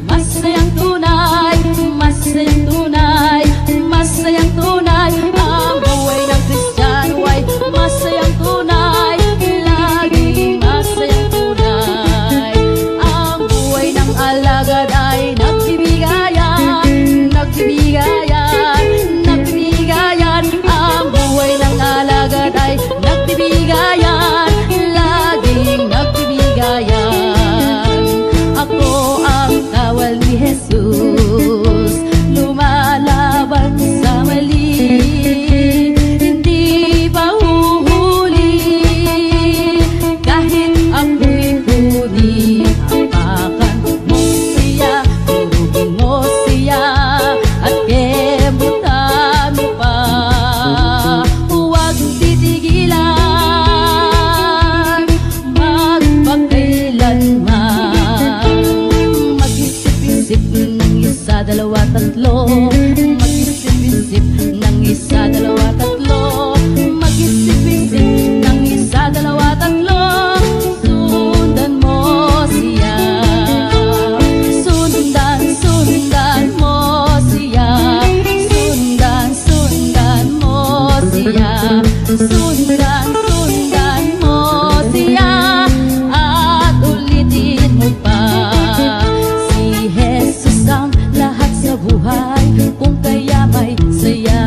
masayang tunay, masayang tunay, masayang tunay. Ang buhay ng Kristiyano ay masayang tunay, laging masayang tunay. Ang buhay ng alagad ay nagbibigayan, nagbibigayan, nagbibigayan. Ang buhay ng alagad ay nagbibigayan, laging nagbibigayan. Ako ang kawal ni Jesus, lumalaban sa mali, hindi pa huhuli. Kahit ako'y puri, apakan mo siya, turugin mo siya, at kemutan mo pa. Huwag titigilan, magpakailanman. Mag-isip-isip ng isa, dalawa, tatlo. Mag-isip-isip ng isa, dalawa, tatlo. Mag-isip-isip ng isa, dalawa, tatlo. Sundan mo siya, sundan, sundan mo siya, sundan, sundan mo siya, sundan, sundan mo siya, at ulitin mo pa. Si Jesus ang lahat sa buhay, kung kaya may saya.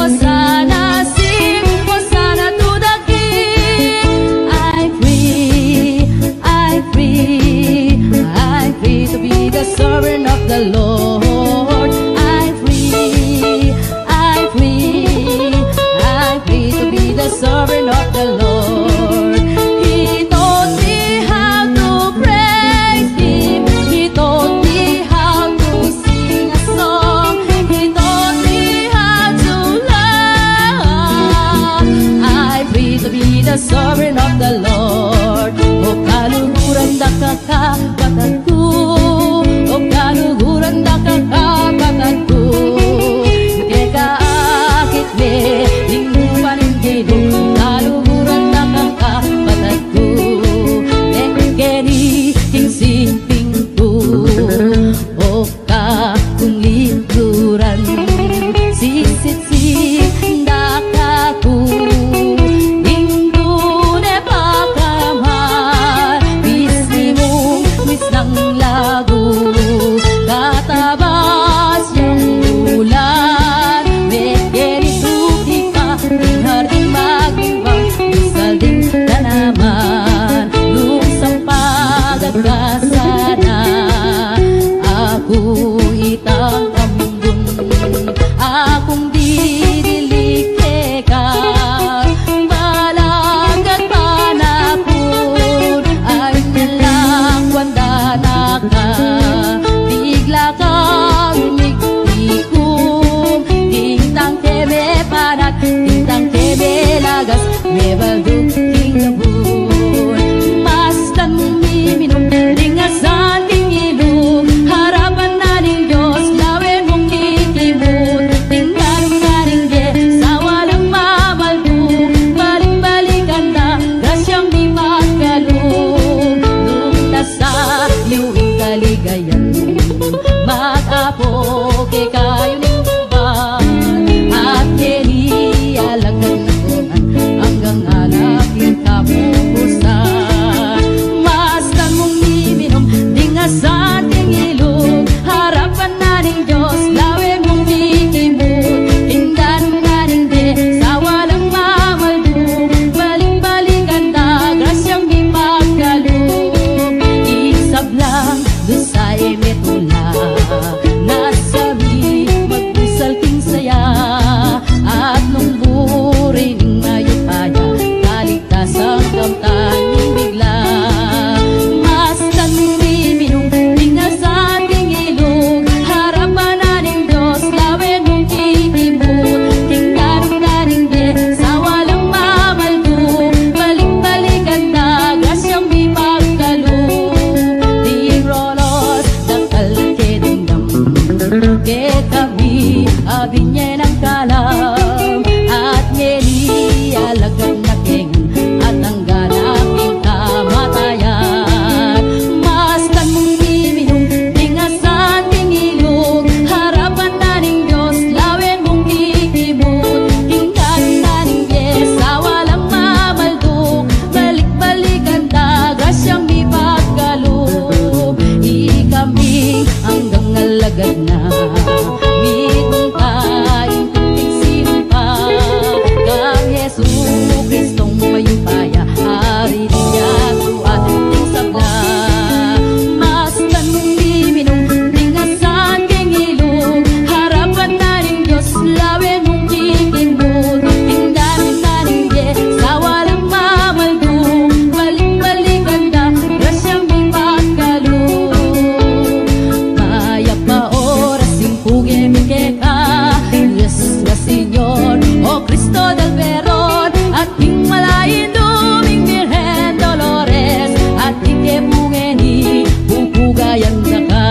Hosanna, sing Hosanna to the King. I'm free, I'm free, I'm free to be the servant of the Lord. I'm free, I'm free, I'm free to be the servant of the Lord. He taught me how to praise Him. He taught me how to sing a song. He taught me how to love. I'm free to be the servant of the Lord. O kaluhuran da kakapatagku, o kaluhuran da kakapatagku. Teka akit me, lingkupan gilong, kaluhuran da kakapatagku. Ekeni king simpingku, o kakung lingkuran, sisit-sit dakaku. Katabas yung ulan, Mekeri-tuki ka, Tingharing mag-ibang, Isal din ka naman, Lusang pagkakasana. Ako itang ambun, akong didilike ka, Balagad panapun, ay nilang wandana ka. Bigla kang umigtikum, Tintang kebe panat, Tintang kebe lagas, Mebalduk tingabun. Mastan mong miminum, Ringasan ting ilong, Harapan na ng Diyos, Lawin mong ikimut. Tingnan nga rin de, sa walang mamalduk, Balik-balikan na, Grasyang di magkalung. Nung nasa liwing kaligayan, mag-apoke kayo ng buwan, at kinialagad na kuhan, hanggang alapin kapupusan. Mastan mong iminom, dingasan ting ilog, harapan na ng Diyos, lawin mong ikimut. Tingnan nga rin de, sa walang mamalduk, Balik-balikan na, grasyang di magkalung. Isablang doon sa emetula, nasabi magpusalting saya, at nung burin ng mayupaya, kaligtasang kamtanging bigla. Mastan mong miminong, Tingnasan ting ilog, harapan na ng Diyos, lawin mong ikimut. Tingnan nga rin de, sa walang mamalduk, Balik-balikan na, grasyang di magkalung. Di rolos, dakal kedingdam, ke kami abinye ng kalam, at ngeli alagad na kengan, at ang ganaping kamatayan. Mastan mong miminong, Tingasan ting ilog, harapan na ng Diyos, lawin mong ikimut. Tingnan nga rin de, sa walang mamalduk, Balik-balikan na, grasyang di magkalung. Ikami hanggang alagad na, mitong kain tuting sinumpa, kang Yesu Kristong mayupaya, hari niya tuat ting sabla. Mastan mong miminong, Tingasan ting ilog, harapan na ng Diyos, lawin mong ikimut. Tingnan nga rin de, sa walang mamalduk, Balik-balikan na, grasyang di magkalung. Maya pa oras simpuge mi keka, Yes na Senyor, O Cristo del Veron, at king malayin duming Virgen Dolores, at ikepungeni pupugayan na ka.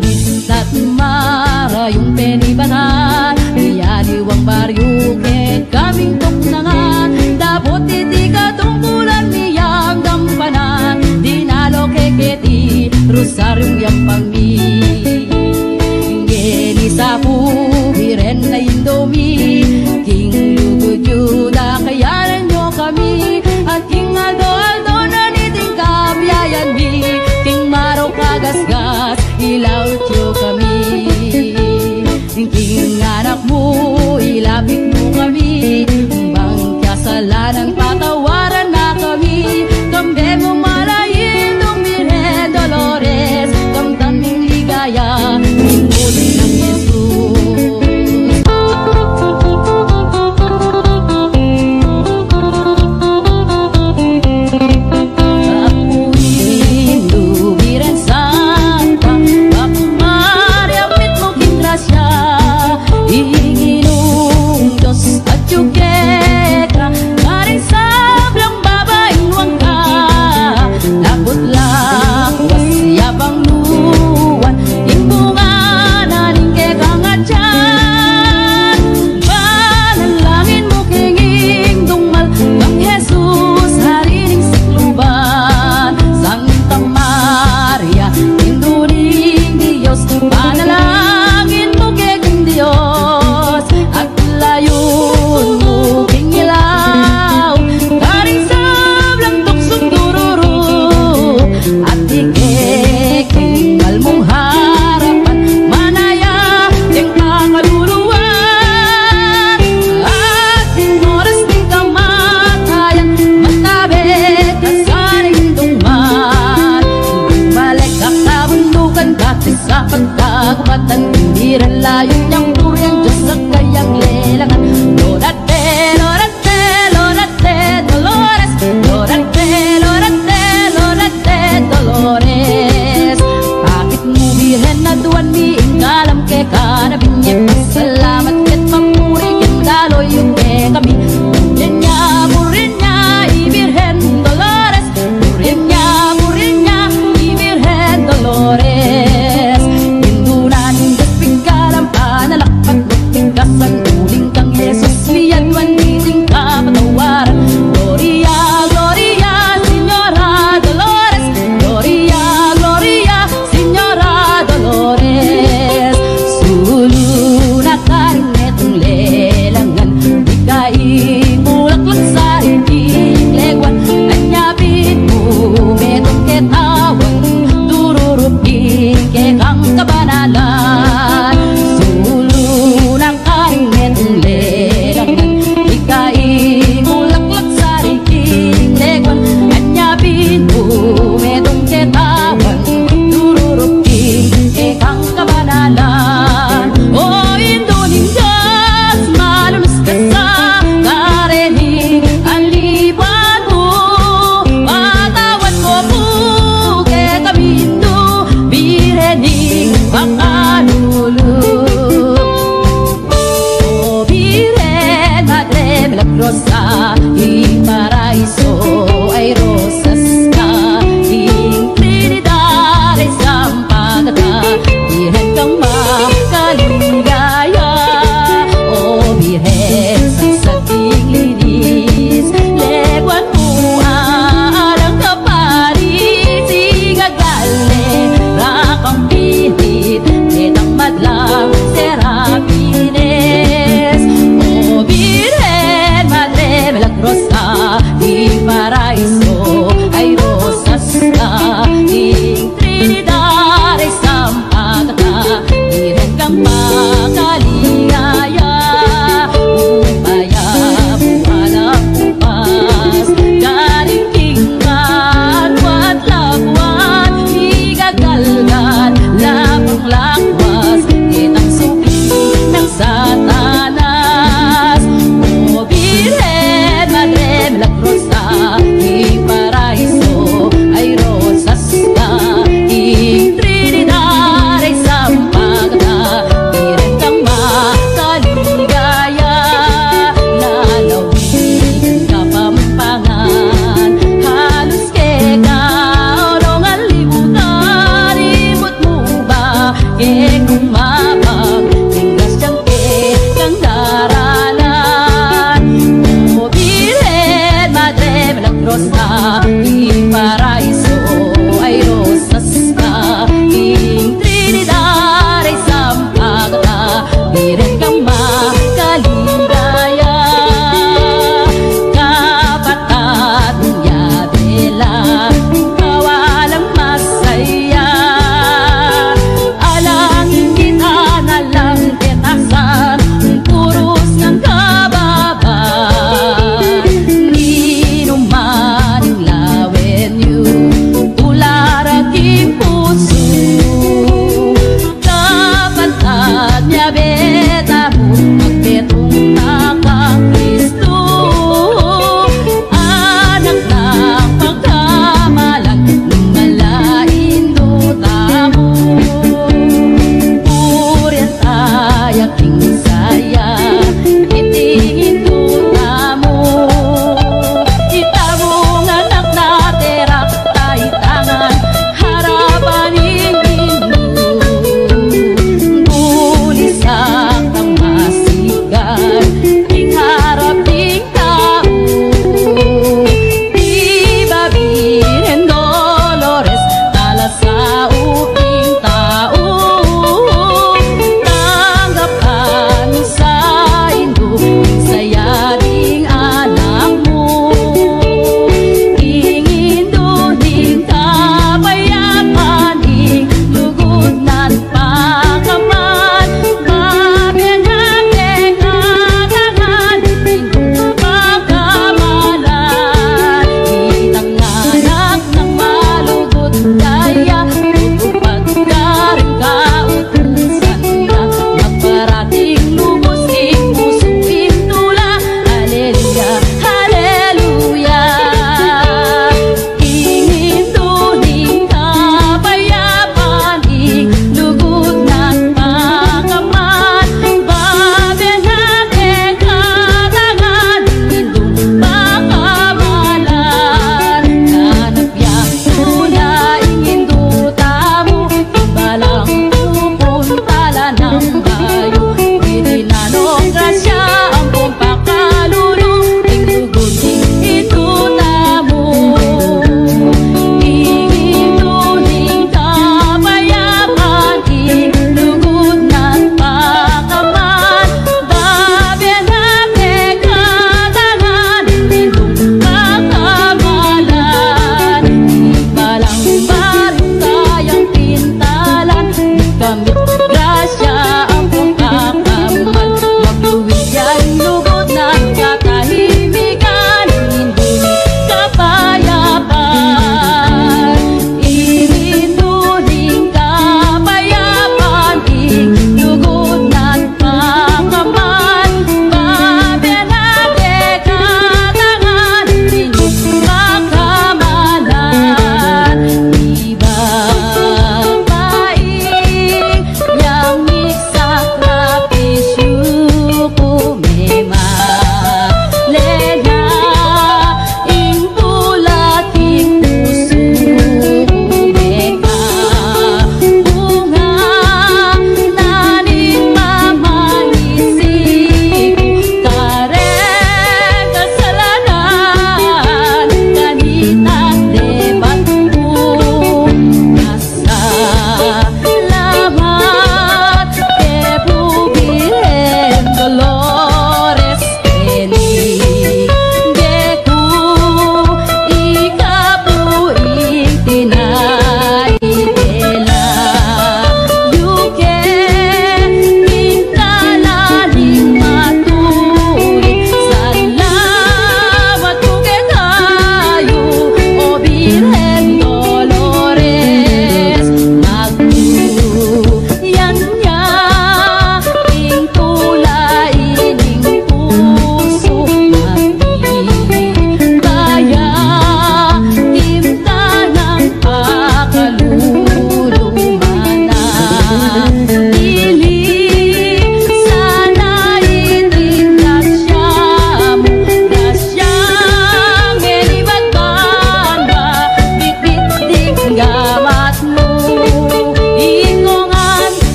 Bistat mara yung penibatan, iyaliwang baryo ke kaming tuknangan, dapot iti katungkulan niyang gampanan, dinalo keketi rosaryong yampang mi. Ngeni sa pubiren na indomi, king lugod yuda kayanan nyo kami, at king aldo-aldo na niting kabiyayan mi, king maraw kagasgas ilaw tiyo kami. King anak mo, ilapit mo kami. Bang kasalanan, patawaran na kami. Kambe mo malayin, dumire Dolores. Damdaming ligaya, pinuli ng Jesus. Kapuin, lubiren santa, Maria, mo kingrasya. Iinong Diyos at yukeka, maring sablang babaeng wangka. Nakutla, wasyabang luwan, imbungan aning kekang atyan. Panalangin mo kinging dungmal, Bang Jesus, harining sikluban. Santa Maria, induning Diyos, panalangin mo kekang Diyos.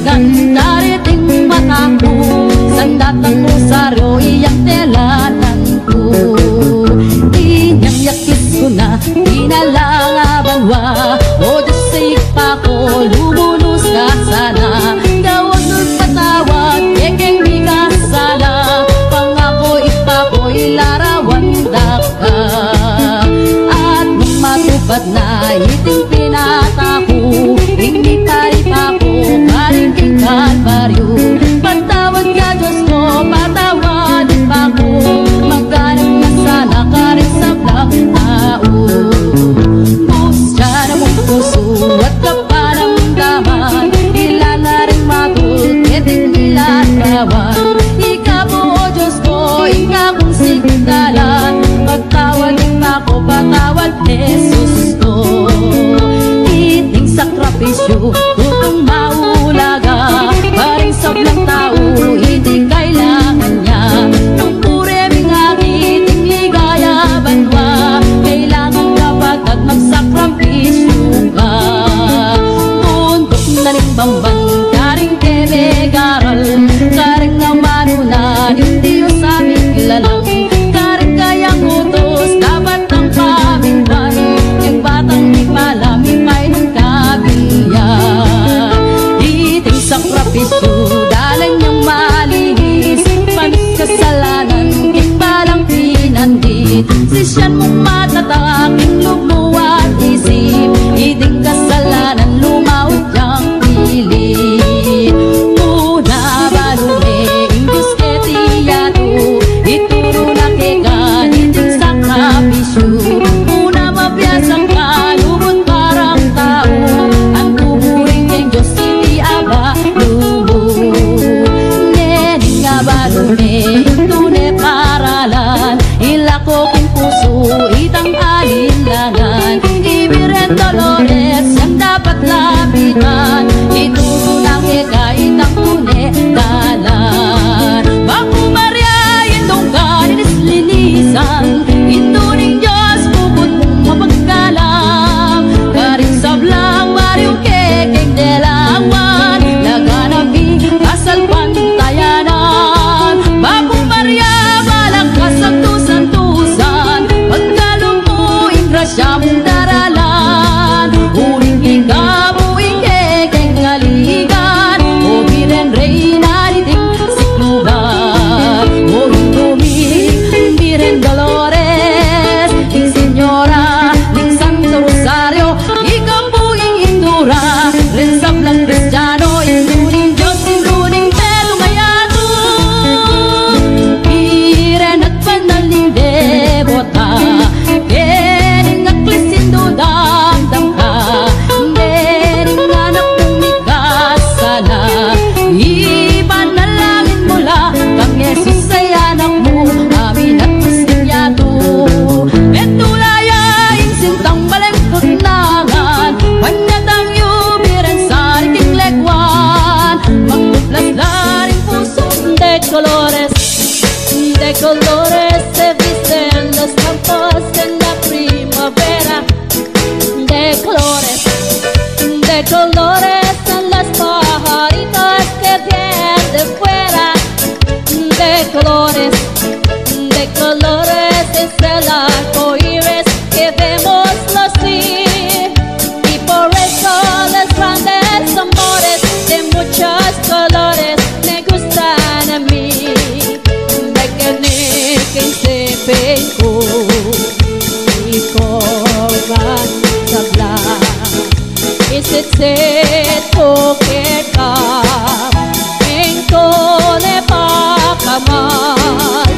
Kan dariting mataku sandatang musaryo iyang telatan ko. Inyang yakis ko na inalangabanwa. O Diyos sa ikpa ko lumulos ka sana. Gawag nun patawad kekeng di ka sana. Pangako ikpa ko ilarawan da ka. At nung matupad na iting pinatako, hindi pa ko karingking kalbaryo. Patawad ka Diyos ko, patawadin pa ko. Magganap na sana ka rin sa blang tao. Pusya na mong puso at kapanamdaman, ilan na rin matulketing ilan kawan. Ika po o Diyos ko, ika kong sigdalan. Pagtawadin pa ko, patawad Jesus ko. Iting sakripisyo tutong maulaga, paring sablang tao hindi kailangan niya. Nung pureming agiting ligaya banwa, kailangan dapat at magsakripisyo ka. Tundok na rin bamban karing kemegaral, karing nga manunan yung Diyos aming kilalang. Karing kayang utos dapat ang pamingwan, yung batang di pala mipay ng kabilyan. Iting sakripisyo dalan niyang malihis, panis kasalanan ikbalang pinandit. Sisyan mong matataking lumuwat isip, iting kasalanan lumaot niyang pilit. Una balume Diyos ketiyato, ituro na kekan iting sakripisyo. Una mabiyasang kalubot parang tao, ang tuburing ng Diyos hindi aba lubo. Nening nga balume itune paralan, ilako king puso itang alinlangan. Ibiren Dolores yang dapat lapitan, ituro na keka itang tune dalan. Baku Maria itong kaninis linisan, ituning Diyos bukod mong mapagkalam. Karing sablang mariung kekeng delawan, naganaping kasal pantayanan. Baku Maria balak kasantusan-tusan, pagkalong mo ingrasya mong daralan. Uling ikabuing kekeng ngaligan, o biren reyna niting sikluban. O hintuming biren Dolores, ing senyora, ing Santo Rosario, ikaw buing indura. Ren sablang Kristiyano, induning Diyos, induning pero ngayato. Biren at panaling debota, kening aklis indudamdam ka. Kening anak mong ikasala, ipanalangin mula kang Jesus ay anak mo, amin at Kristiyato. Etulaya insintang balengkot nangan, panyatang yubiran sa riking lekwan. Magtuplas na rin puso de colores se visten los campos en la primavera. De colores son las pajaritas que vienen de fuera. De colores es el arco iris que vemos lucir. Y por eso los grandes amores de muchos colores me gustan a mí. De que se pegó y corran sabla, ese se toque en tole pa kamal,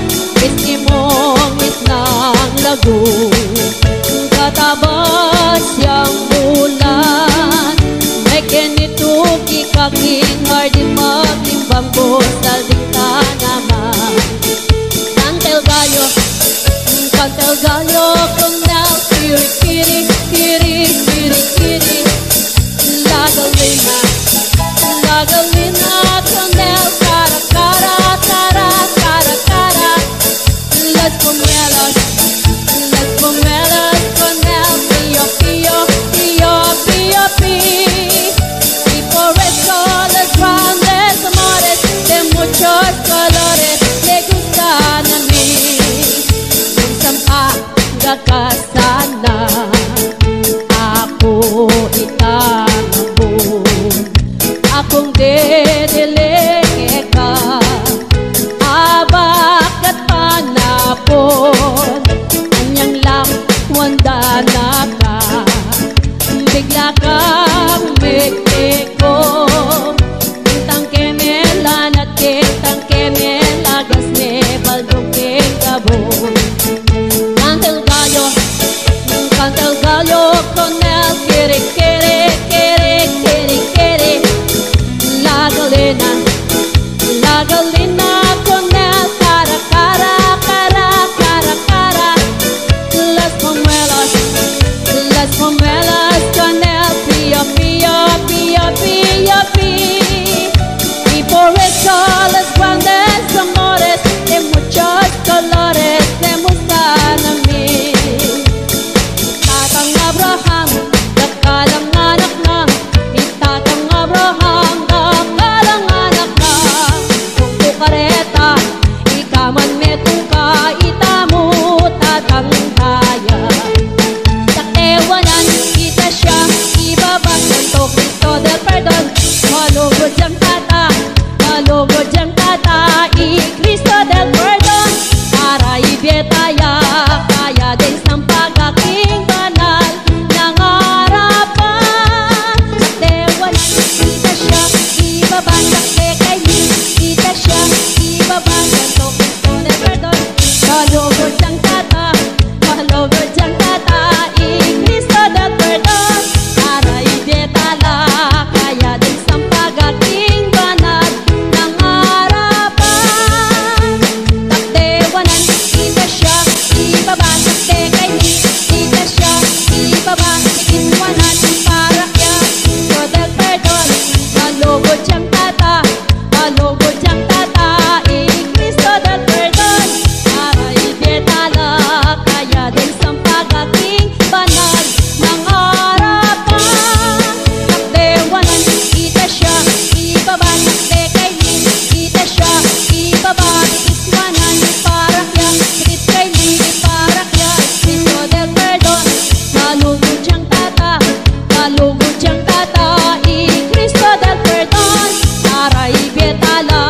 estimong itlang lago, katabas yang bulan. May kenito kikaking hardin magtimbang ko sa naman. Canta el gallo con el kiri kiri kiri kiri. La galina con el cara cara cara cara. Las pomelas con el pío pío pío pío pío. Y por eso les va kung didilig ka, abak at panapon, anyang lang wanda na ka, bigla kang migtiko, tintang kemelan at tintang kemelagas ne baldog kekabon. Cantel gallo con el kiri kiri kiri kiri kiri, la galina con el cara cara cara cara cara, las pomuelas con el pío pío pío pío pi, y por eso los grandes amores de muchos colores te gustan a mí. Abraham, nakalang anak na, itatang Abraham, nakalang anak na, kung kukareta, ikaman metuka, itamu tatang kaya. Taktewanan, kita siya, ibaba, Santo Cristo del Perdon, malugod siyang tata, i-Cristo del Perdon, para ibetaya, kaya din sang pagaking banal. Malugod siyang tata, i-Cristo del Perdon, para ibetala, kaya din sang pagaking banal ng harapan. Takdewanan, kita siya, ibaba, takdekay ni, kita siya, ibaba, ikiswanan, para kya, Cristo del Perdon. Malugod siyang tata, i-Cristo del Perdon, para ibetala, kaya din sang pagaking banal ng harapan. Takdewanan, kita siya, ibaba, takdekay ni, kita siya, ibaba, ikiswanan, para kya, Cristo ni, para kya, Cristo del Perdon. Malugod siyang tata, i-Cristo del Perdon, para ibetala,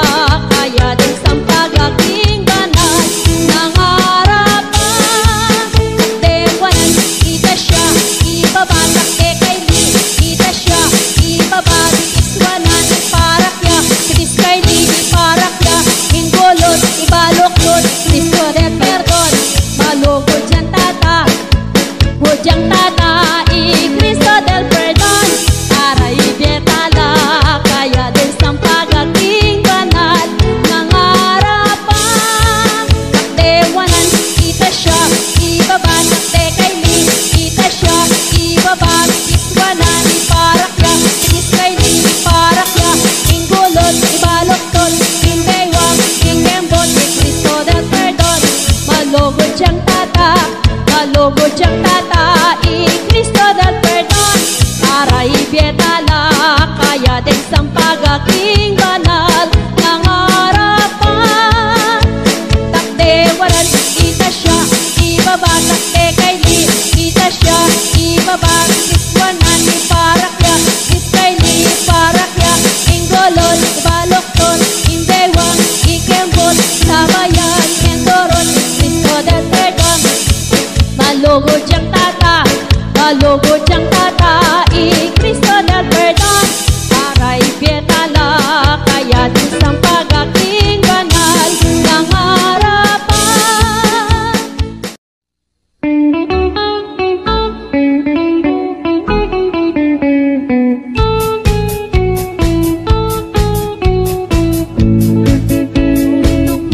kaya din sang pagaking banal ng harapan. Takdewanan, kita siya, ibaba, takdekay ni, kita siya, ibaba, ikiswanan, para kya, Cristo ni, para kya, hingulot, ibaloklot, Cristo del Perdon. Malugod siyang tata, i-Cristo del Perdon, para ibetala, kaya din sang pagaking banal ng harapan. Takdewanan, kita siya, ibaba, takdekay ni, kita siya, ibaba, ikiswanan, para kya, Cristo ni, para kya, hingulot, ibaloktol, himbeywang, hingembot, Cristo del Perdon. Malugod siyang tata, i-Cristo del Perdon, para ibetala, kaya din sang pagaking banal ng harapan. Takdewanan, kita siya, ibaba, takdekay ni, kita siya, ibaba, ikiswanan, para kya, Cristo ni, para kya, hingulot, ibalokton, himbeywang, ikembot, sabayan, hendoron, Cristo del Perdon. Malugod siyang tata, i-Cristo del Perdon, para ibetala, kaya din sang pagaking banal ng harapan. Nung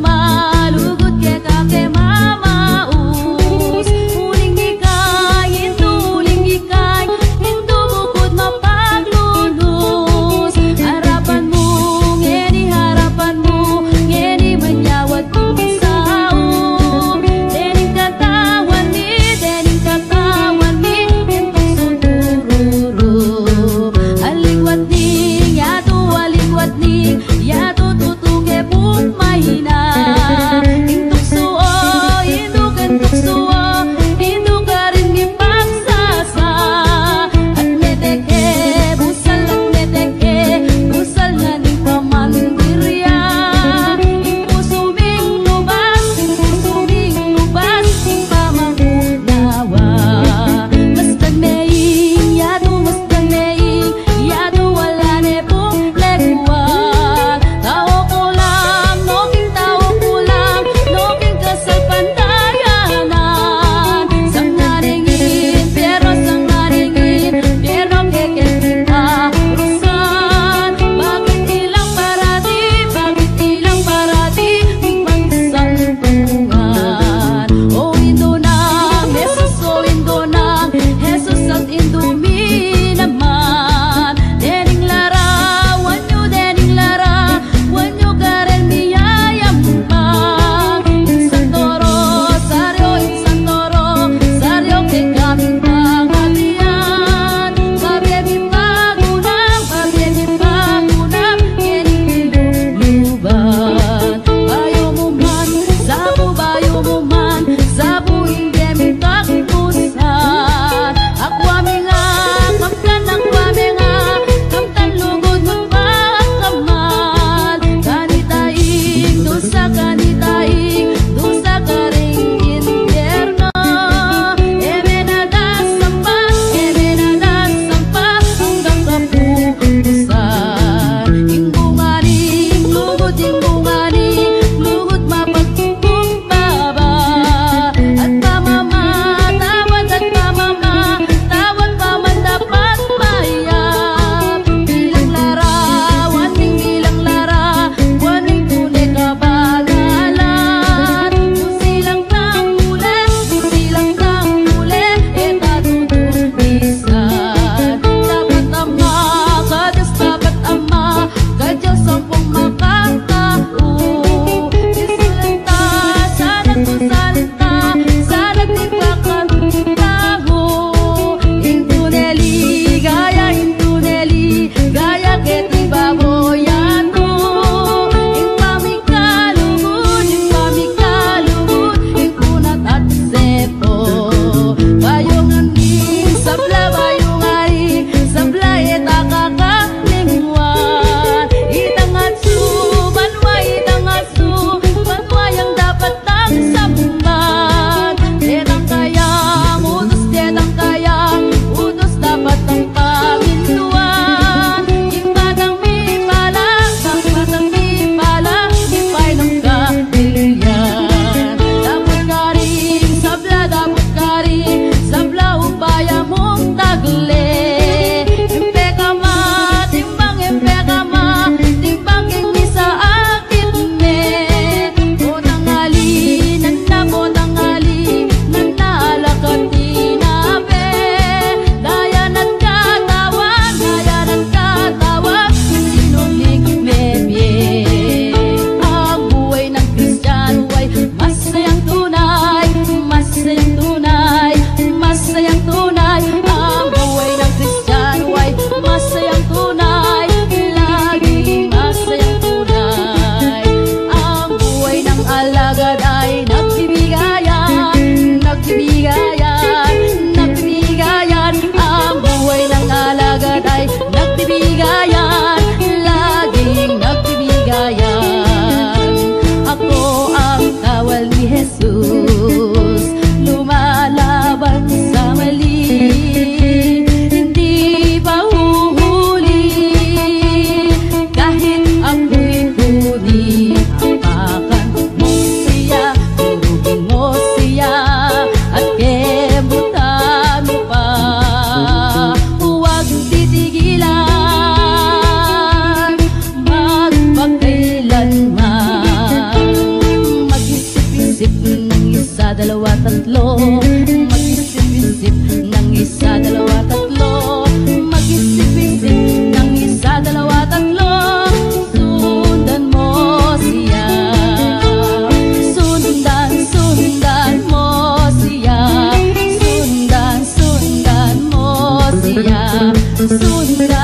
malugod kaya ke mamaus, uling ikayin, tuling ikay, hindu bukod mapaglulus, harapan mo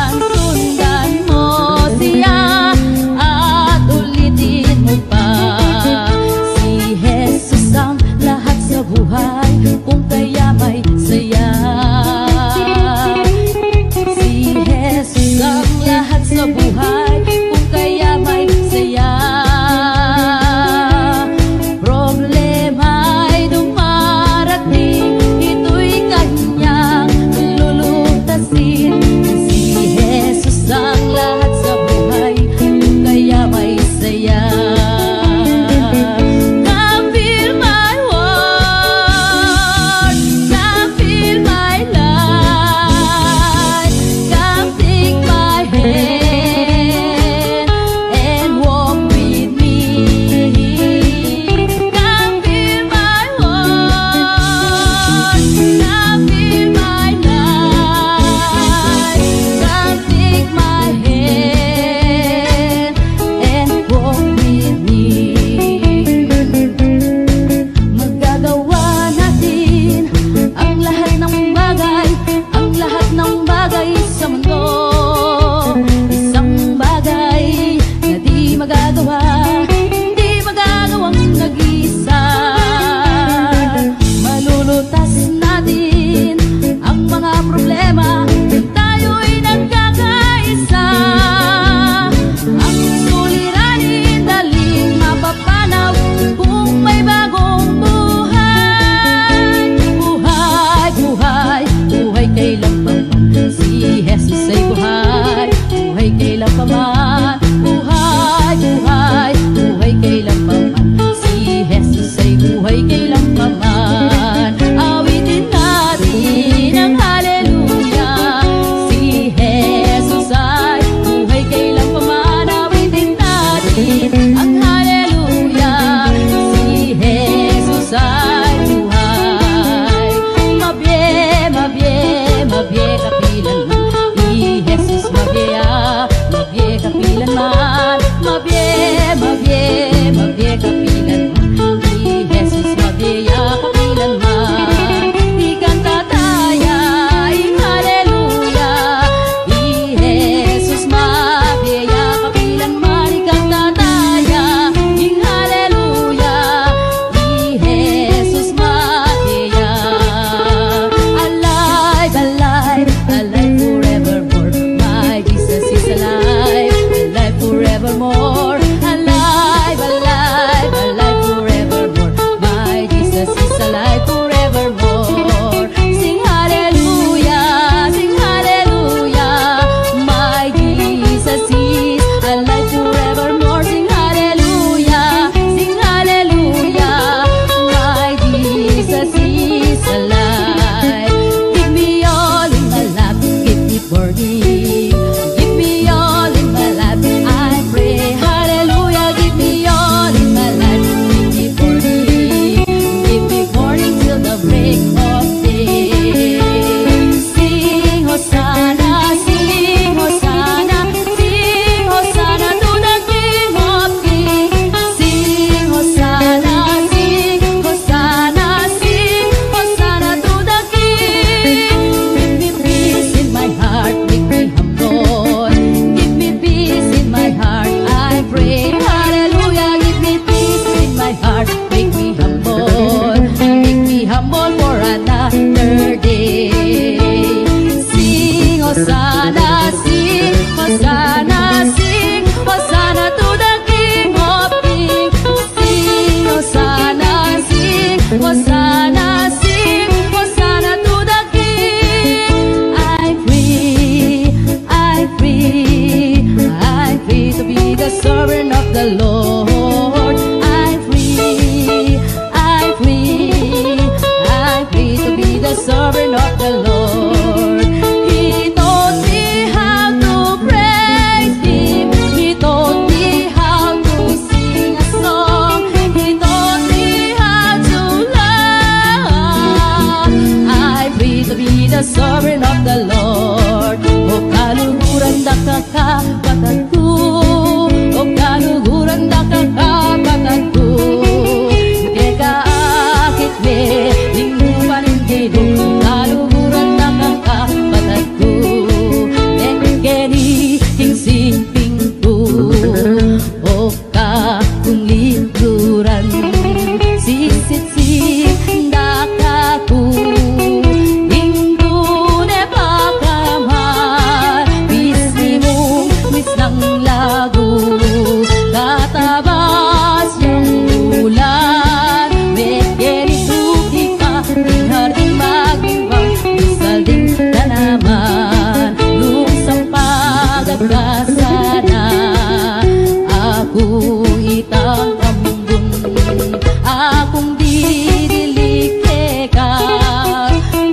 sundan mo siya at ulitin mo pa. Si Jesus ang lahat sa buhay, kung kaya may saya. Si Jesus ang lahat sa buhay, kung kaya may saya. Problema ay dumarating, ito'y kanyang lulutasin. Si Jesus ang lahat sa buhay, kung kaya may saya. Come fill my world, come fill my life, come take my hand and walk with me. Come fill my world, come fill my life, come take my hand and walk with me. Magagawa natin ang lahat ng bagay, ang lahat ng bagay sa mundo. Isang bagay na di magagawa, di magagawang nag-isa. Malulutas natin ang mga problema, tayo'y nagkakaisa. Ang suliranin daling mapapanaw kung may bagong buhay. Buhay, buhay, buhay kailan pa man. Si Jesus ay buhay, buhay kailan pa man. Buhay, buhay, buhay kailan pa man. Si Jesus ay buhay kailan pa man. Awitin natin ang hallelujah. Si Jesus ay buhay kailan pa man. Awitin natin ang hallelujah. Si Jesus ay buhay. Mabye, mabye, mabye kapilan man. Si Jesus mabye, mabye kapilan man. Mabye, mabye, mabye kapilan man. Si Jesus mabye kapilan man. Ikanta tayo ing hallelujah. Si Jesus mabye kapilan man. Ikanta tayo ing hallelujah. Si Jesus mabye. Alive, alive, alive forevermore. My Jesus is alive, alive forevermore. Alive, alive, alive forevermore. My Jesus is alive forevermore. Sing hallelujah, sing hallelujah. My Jesus is alive forevermore. Sing hallelujah, sing hallelujah. My Jesus is alive. Give me all in my life, keep me burning. Give me all in my life, I pray. Hallelujah, give me all in my life, keep me burning. Keep me burning till the break of day. Sing Hosanna, sing Hosanna, sing Hosanna to the King of Kings. Sing Hosanna, sing Hosanna, sing Hosanna to the King. Give me peace in my heart, make me humble. Give me peace in my heart, I pray. Hallelujah, give me peace in my heart, make me humble. Make me humble for another day. Sing Hosanna, sing Hosanna, sing Hosanna to the King of Kings. Sing Hosanna, sing Hosanna, sing Hosanna to the King. I'm free, I'm free, I'm free to be the servant of the Lord. I'm free, I'm free, I'm free to be the servant of the Lord. He taught me how to praise Him. He taught me how to sing a song. He taught me how to love. I'm free to be the servant of the Lord. O kaluhuran da kakapatan ko, o kaluhuran da kakapatan ko. Teka akit me, lingguan hindi do, kaluhuran da kakapatan ko. pagkasana. Ako itang kambun, akong didilike ka.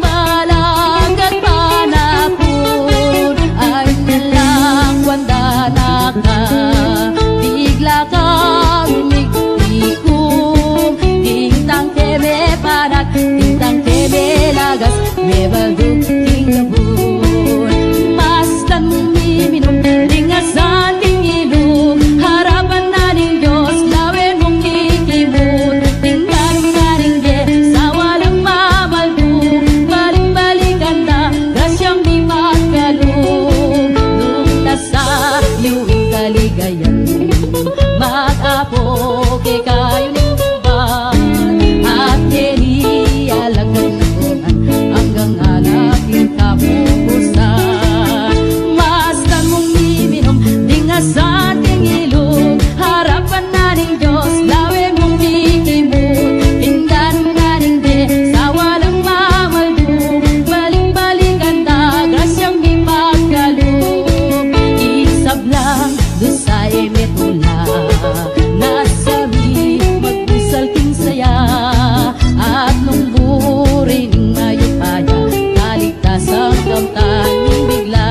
Malagat panapon ay nalang wandana ka. Bigla ka umigtikom, tintang keme parat, tintang keme lagas, may balduk ting kabun. Mastan mong miminong, lingas sa ating ilong, harapan na ng Diyos, lawin mong kikimot. Tingnan nga rin sa walang mamaldung, balik-balikan na, grasyang di magkalong. Nung nasa iyong kaligayan, mag-apoke kayo ng uban, at kinialagan na kunan hanggang alapin kapupusan. Mastan mong iminom, dingas sa ating ilong, harapan na ng Diyos, lawin mong kikimot. Tingnan nga rin sa walang mamaldung, balik-balikan na, grasyang di magkalong. Isab lang doon sa emetula, nasabi magpusal king saya, at nung burin ayupaya, kaligtas ang kamtanging bigla.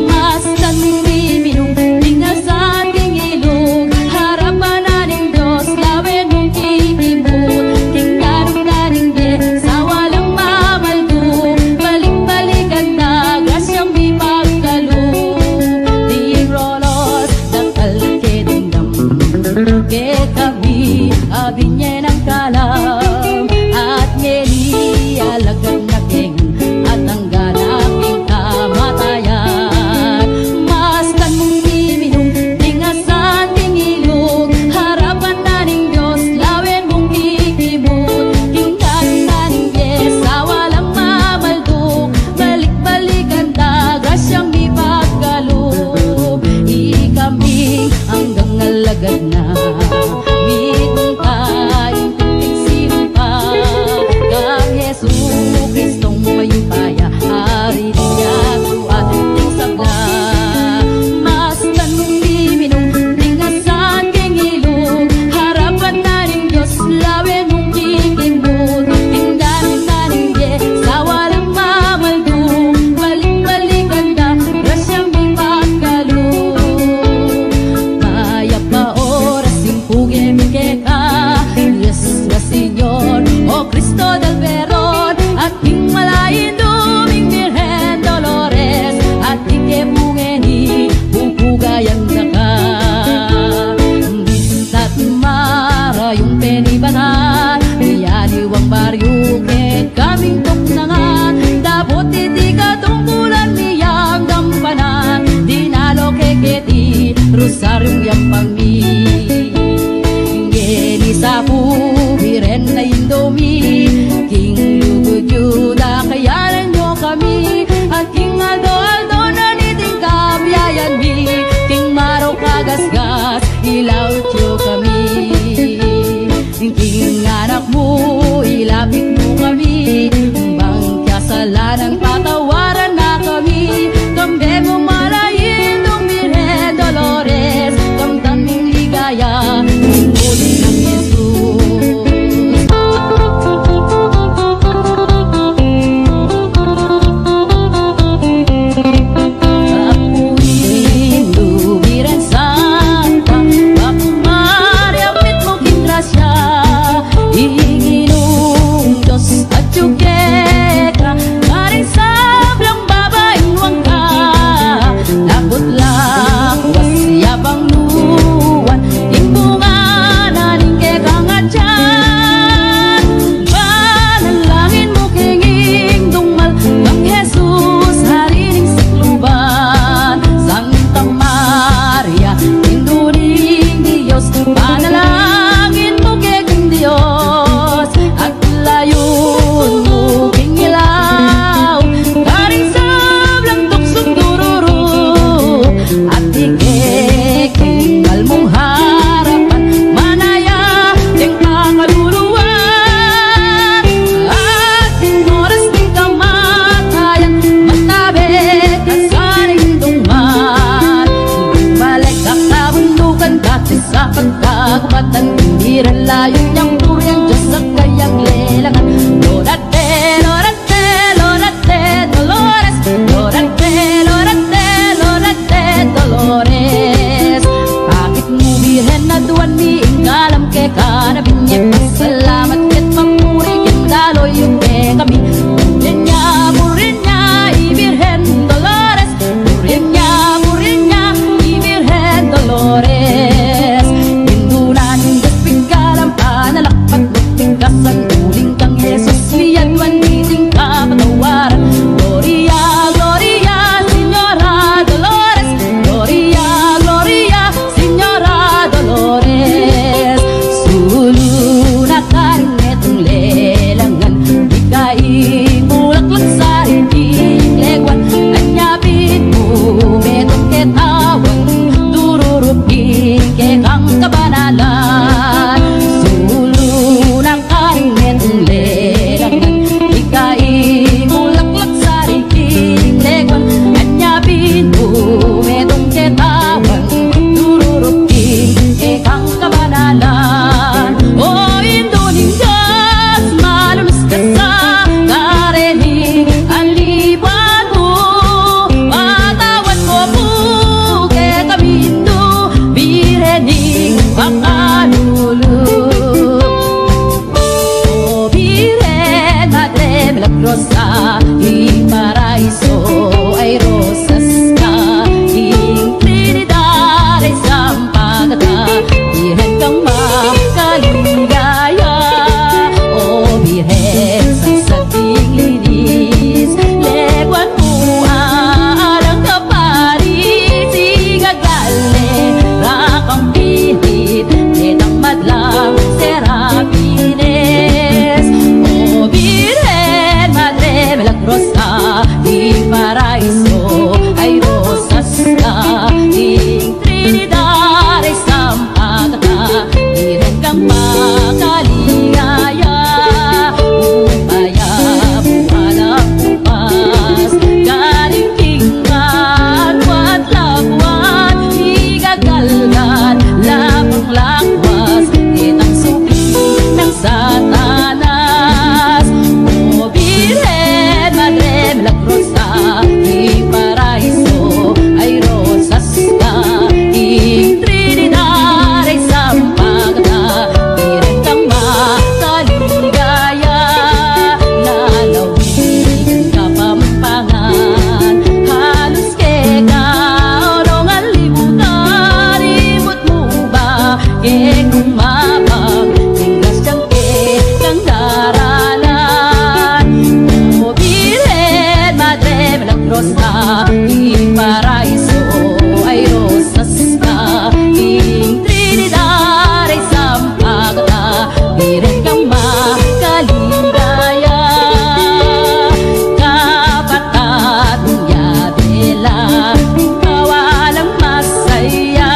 Mastan mong miminong, tingas sa ating ilong, harapan na ng Diyos, lawin mong kikimot. Tingnan nga rin sa walang mamaldung, balik-balikan na, grasyang di magkalong. Di rolos, dakal kedindam, ke kami abinye ng kalam, at ngeli alagad na king, at ang ganaping kamatayan. Mastan mong miminong, tingas sa ating ilong, harapan na ng Diyos, lawin mong kikimot. Tingnan na rin sa walang mamaldung, balik-balikan na, grasyang di magkalong. Ikambing hanggang alagad na, mitong tayong kunting sinumpa, kang Yesu Kristong mayupaya, hari niya at ating sabla. Mastan mong miminong, tingas sa ating ilong, harapan na ng Diyos, lawin mong kikimot. Tingnan na rin sa walang mamaldung, balik-balikan na, grasyang di magkalong. Maya pa oras impugim ke ka, Yes na Señor, O Cristo del Verón, ating malayin duming Virgen Dolores, ating kepungeni pupugayan na ka. Bisat marayong penibatan, iyaniwang baryo ke kaming tuknangan, dabot iti katungkulan niyang gampanan, dinalo ke keti rosaryong yampangmi. Ngeni sa pubiren na indomi, king lugudjuda kayanan nyo kami, at king aldo-aldo na niting kabiyayan mi, king maraw kagasgas ilaw tiyo kami. King anak mo ilapit mo kami, bang kasalanan patawaran na kami. Kambe mo malayin ng Virgen Dolores, kamtaming ligaya ng muli ng Jesus. Kapuin, lubiran santa, ketawang dururupin ke kang kabanalan sulu ng karingen lelangan ikai mulaklak sa riking legon anya binu medong ketawang dururupin ke kang kabanalan o Indonesia malulus ka sa karening aliban mo patawad mo po ke kamindo birening pakalulu o biren madre milagrosa ing paraiso ay rosas ka ing Trinidad ay sampagata biren kang makaligaya o biren sa sating linis lewan mo alang kaparis igagale rakang pilit netang madlang serapines o biren madre milagrosa ing paraiso ay rosas ka ing Trinidad ay sampagata biren kang makaligaya upaya buwalang upas galing tingkat wat labuan igagalgan labang lakwas itang suki ng satanas o biren madre milagrosa ing paraiso ay rosas ka ing Trinidad ay sampagata biren kang makaligaya lalawin ka pampangan halos ke kaunong ang libutan imot mo ba ke kumabang tinggas siyang ke kang daralan o biren madre milagrosa ing paraiso ay rosas ka ing Trinidad ay sampagata biren kang makaligaya kabataan yabela kawalang masaya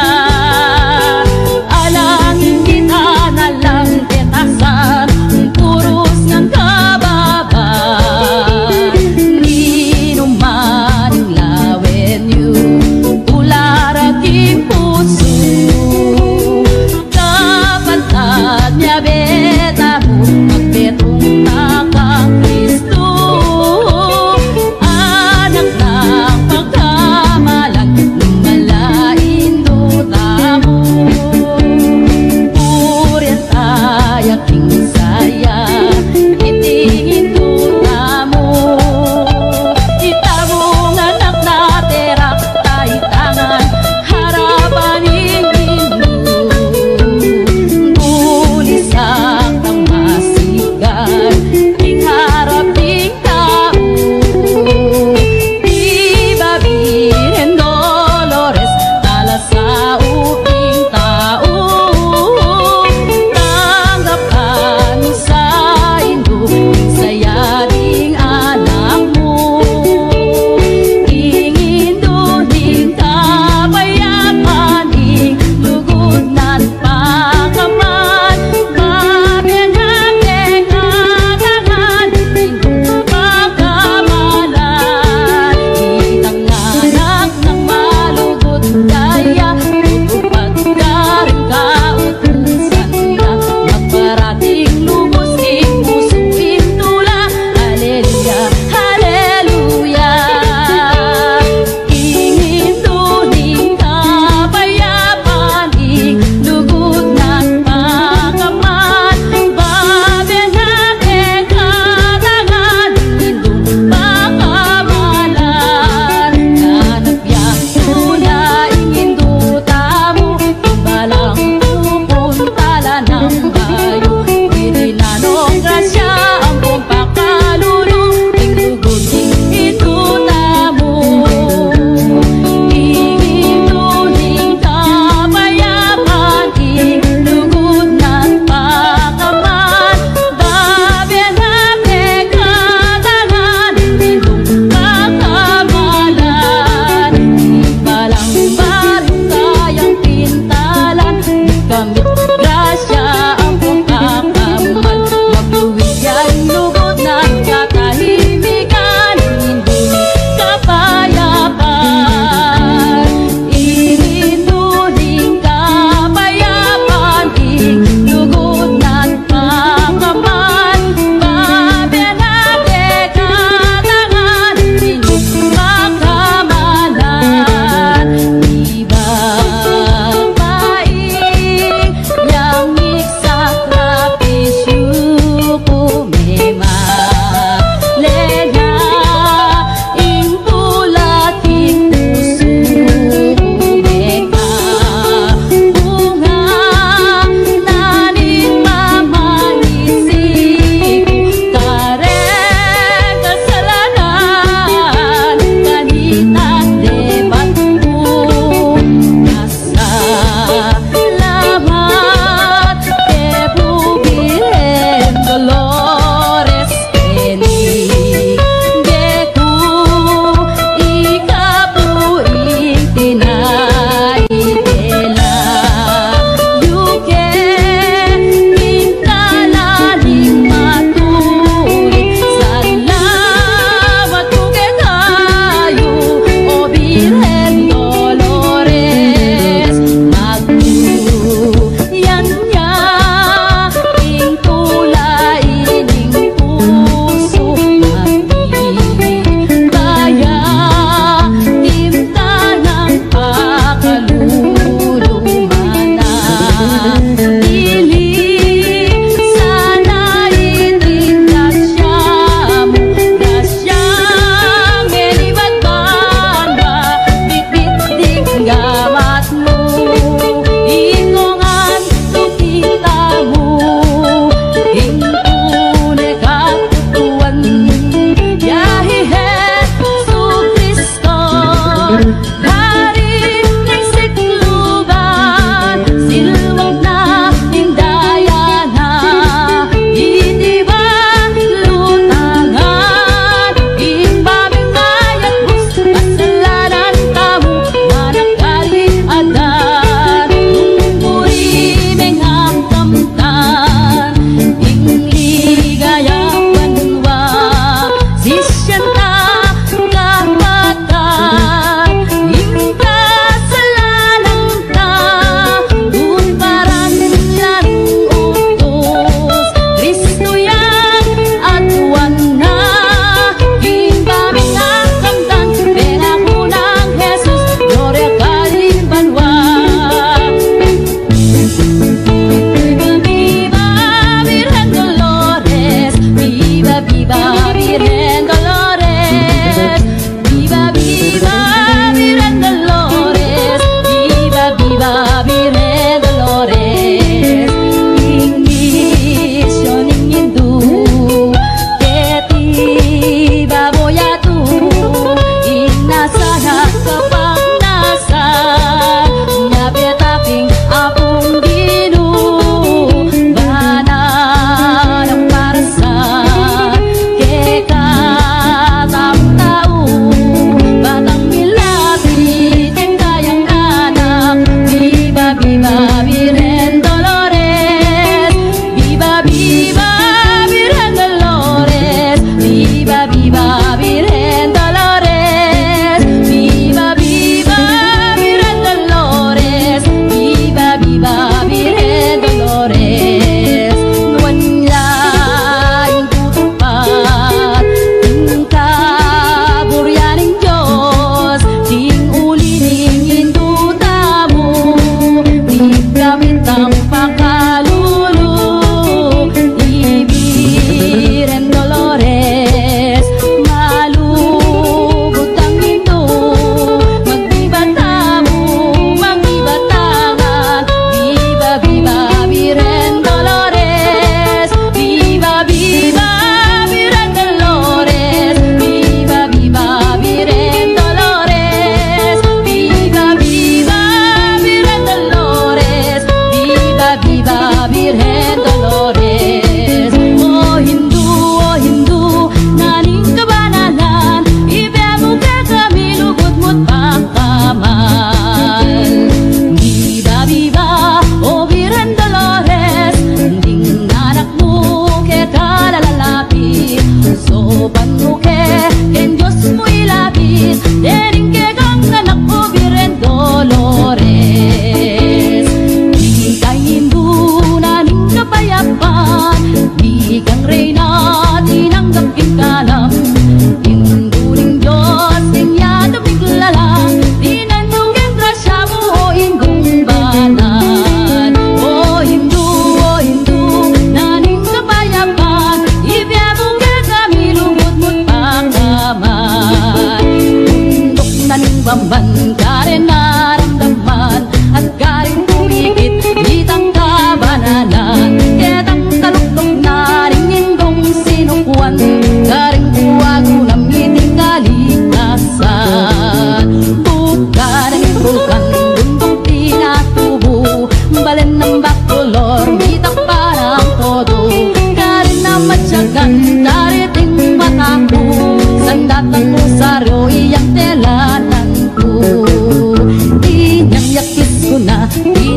alangin kita na lang tetasan puros ng kababan inuman ng lawen yu ularag yung puso kapantad niya beta mo magbetong takang Kristo anak ng pagkamalang lumalain duta mo puriat ayak king saya itingin duta mo itabong anak na terak tayo tangan harapan bulisak ng masigan ing harap ing tao di babiren Dolores tala sa uping tao tanggapan mo sa indo saya ding anak mo ing indo ding kapayapan ing lugod nan pakaman mabenageng katangan indo pagkamalan itang anak ng malugod kaya tutupad ka rin kautusan na magparating lubos ing pusong pintula haleluya haleluya ing indo ning kapayapan ing lugod ng pakaman babenageng katangan indo pagkamalan nanagyak tula ing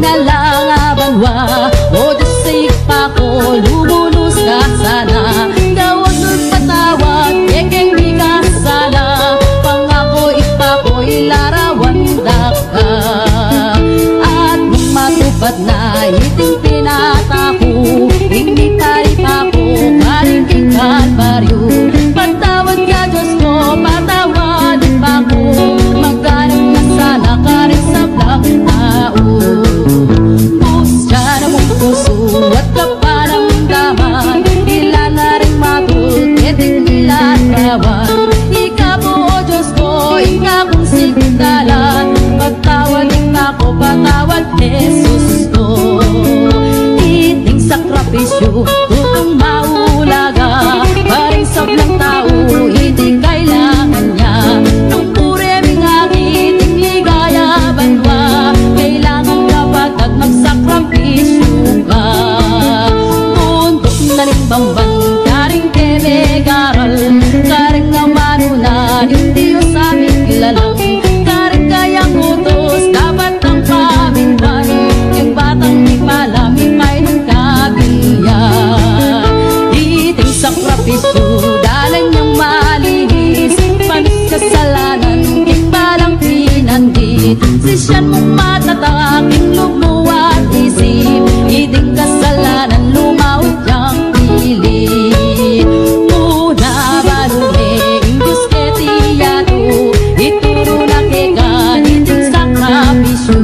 nalangabanwa. O Diyos sa pa ko, lumulos ka sana. Dawag nun patawad, kekeng di ka sana. Pangako ipako'y larawan da ka. At nung matupad na iting pinatako, hindi taripako, karingking kalbaryo. Patawad ka Diyos ko, patawadin pa ko. Magganang na sana ka rin sa blang tao. Pusya na mong puso at kaparamdaman, ilan na rin matut, eting nila at rawan. Ika po o Diyos ko, ika kong sigdalan. Pagtawadin pa ko, patawad Jesus ko. Iting sakripisyo, tutong maulaga, paring sablang tao, hindi kailangan niya. Nung pureming aking ligaya banwa, kailangan kapag at magsakripisyo ka. Tundok na rin bambang, karing kelegaral, karing nga manunan, yung Diyos aming kilalang. Karing kayang utos, dapat ang pamintan, yung batang di malamig may nagkabiyan. Iting sakripisyo, dalan niyang malinis, panis kasalanan, ikbalang pinandit. Sisyan mong matataking loob at isip, iting kasalanan lumawit niyang pilit. Una balume, Diyos ketiyado, ituro na kegan, iting sakripisyo.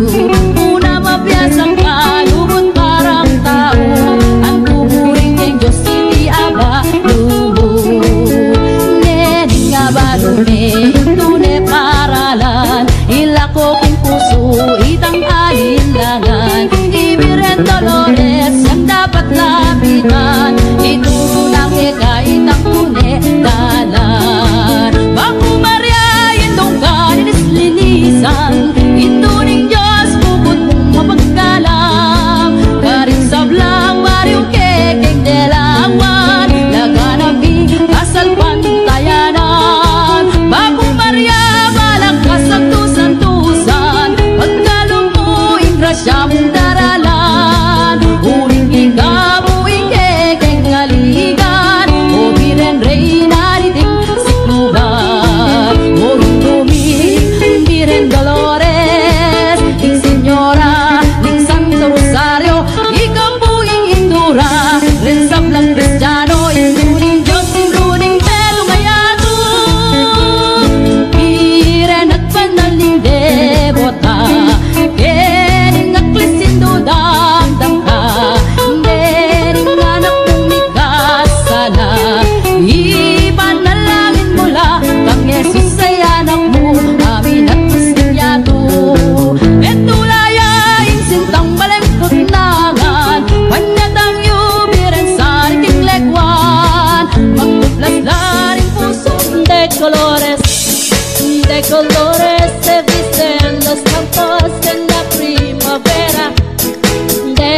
Una mabiyasang ka, lubot parang tao, ang tuburing kay Diyos hindi aba lubo. Nening abalume, tune paralan, ilako king puso, itang alinlangan. Ibiren Dolores, ang dapat lapitan, ituro na keka, itang tune dalan. Baku Maria, itong kaninis linisan, ituning Diyos, bukod mong mapagkalam. Karin sablang, mariw kekeng delawan, laganabi, kasal pantayanan. Baku Maria, malakas ang tusan-tusan, pagkalumuing grasya mong daralan. Uring ikamuing kekeng ngaligan, o biren reyna niting sikluban. Uring tuming, biren Dolores, ing senyora, ing Santo Rosario, ikaw buing indura, rin sablang Kristiyano, induning Diyos, induning telo ngayato. Biren at panaling debota, kening aklisin dudang damka, dening anak mong mikasala. Ipanalangin mula kang Jesus ay anak mo, amin at Kristiyano. Etulayaing sintang malemkot langan, panyatang yubiran sa riking legwan, magtuplas laring puso. De colores se visten los campos en la primavera. De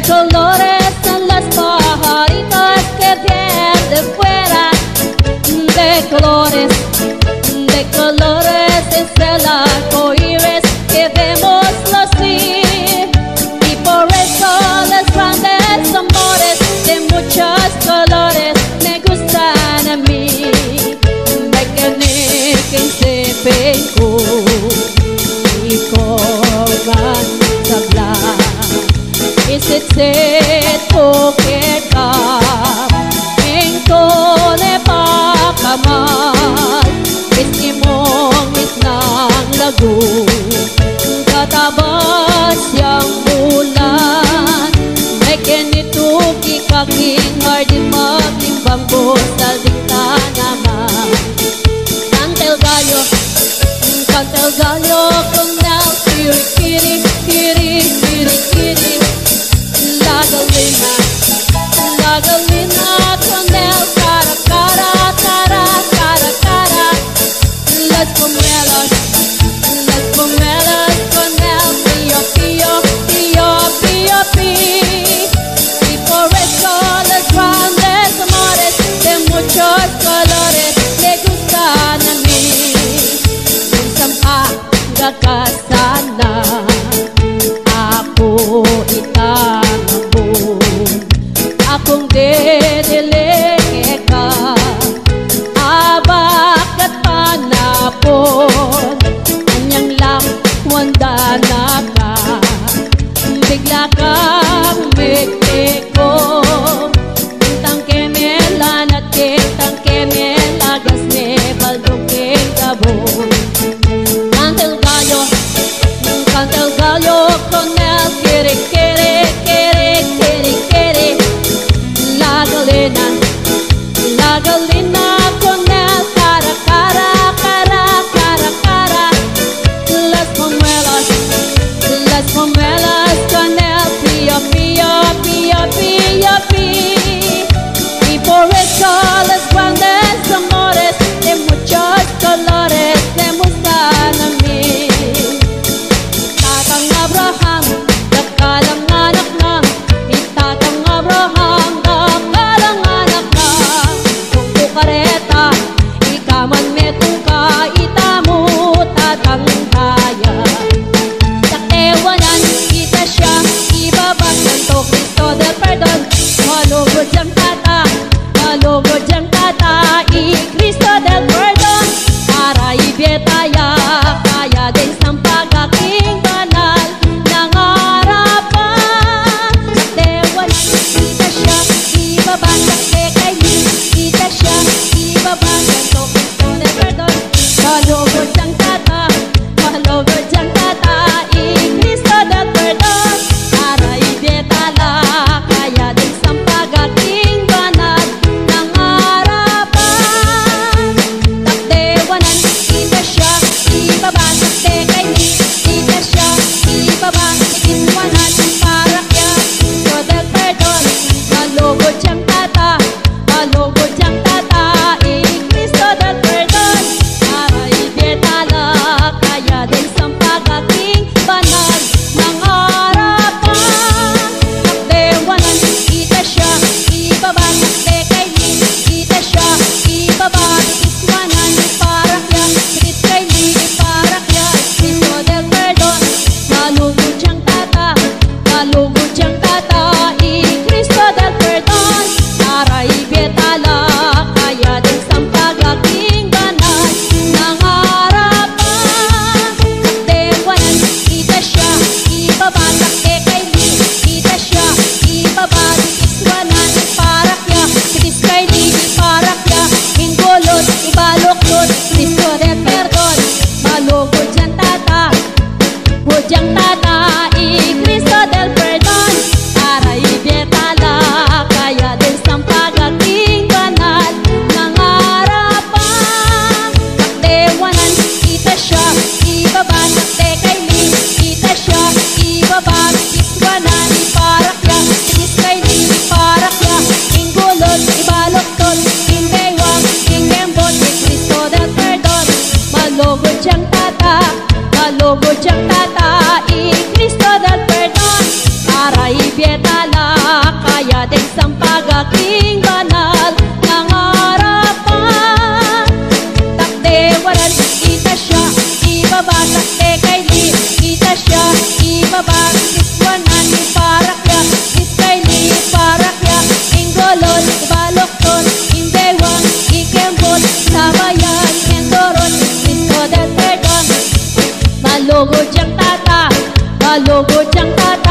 colores son las pajaritas que vienen de fuera. De colores es el arco iris que vemos los días. Y por eso los grandes amores de muchos colores me gustan a mí. De que ni quien se pegó y corran hablar. Isit ko keka engkone pakamal, istimong isnang lagu, katabas yang bulan. Meken itu kikaking hardi magtimbang bosal ding tanaman. Cantel gallo con el kiri kiri kiri kiri. La galina con el cara cara cara cara cara. Las pomelas con el pío pío pío pío pi. Y por eso los grandes amores de muchos colores me gustan a mí. Kung saan ka sana las pomelas con el pío, pío, pío, pío, pío. Y por eso los grandes amores de muchos colores te gustan a mí. Tatang Abraham, nagkalang anak na. Itatang Abraham, nagkalang anak na. Kung kukareta, ikaman metong ka, itamu tatang kaya. Ewanan kita siya, ibabag ng to Cristo del Perdon. Malugod siyang tata, malugod siyang tata, Cristo del Perdon. Para ibetaya, kaya din sa pag-aking banal ng harapan. Ewanan kita siya, ibabag ng tekayli, kita siya, ibabag ng to Cristo del Perdon. Malugod siyang tata, malugod siyang tata, Cristo del Perdon. Para ibetala, kaya din sa pag-aking banal ng harapan. Takdewanan, kita siya, ibaba sa tekayli, kita siya, ibaba sa kiswanan, para kaya Cristo del Perdon. Malugod siyang tata, malugod siyang tata, Cristo del Perdon. Para ibetala, kaya din sa pag-aking banal ng harapan. Takdewanan, kita siya, ibaba sa tekayli, kita siya, ibaba sa kiswanan, para kaya tekayli, para kaya Cristo del Perdon. Malugod siyang tata, malugod siyang tata, Cristo del Perdon. Para ibetala, kaya din sa pag-aking banal ng harapan. Takdewanan, kita siya, ibaba sa tekayli, kita siya, ibaba sa kiswanan, para kaya tekayli, para kaya ingulot, ibaluklot, Cristo del Perdon. Malugod siyang tata, budyang tata, Cristo del Perdon. Para ibetala, kaya din sa pag-aking banal ng harapan. Takdewanan, kita siya, ibaba sa tekayli, kita siya, ibaba sa kiswanan, para kaya tekayli, para kaya ingulot, ibaloktot, inbewang, ingembot, Cristo del Perdon. Malugod siyang tata, malugod siyang tata, Cristo del Perdon. Para ibetala, kaya din sa pag-aking banal ng harapan. Takdewanan, kita siya, ibaba sa tekayli, kita siya, ibaba sa kiswanan, para kaya tekayli, para kaya ingolot, ibaloktot, imbewang, ikembot, sabayan, endorot, Cristo del Perdon. Malugod siyang tata, malugod siyang tata,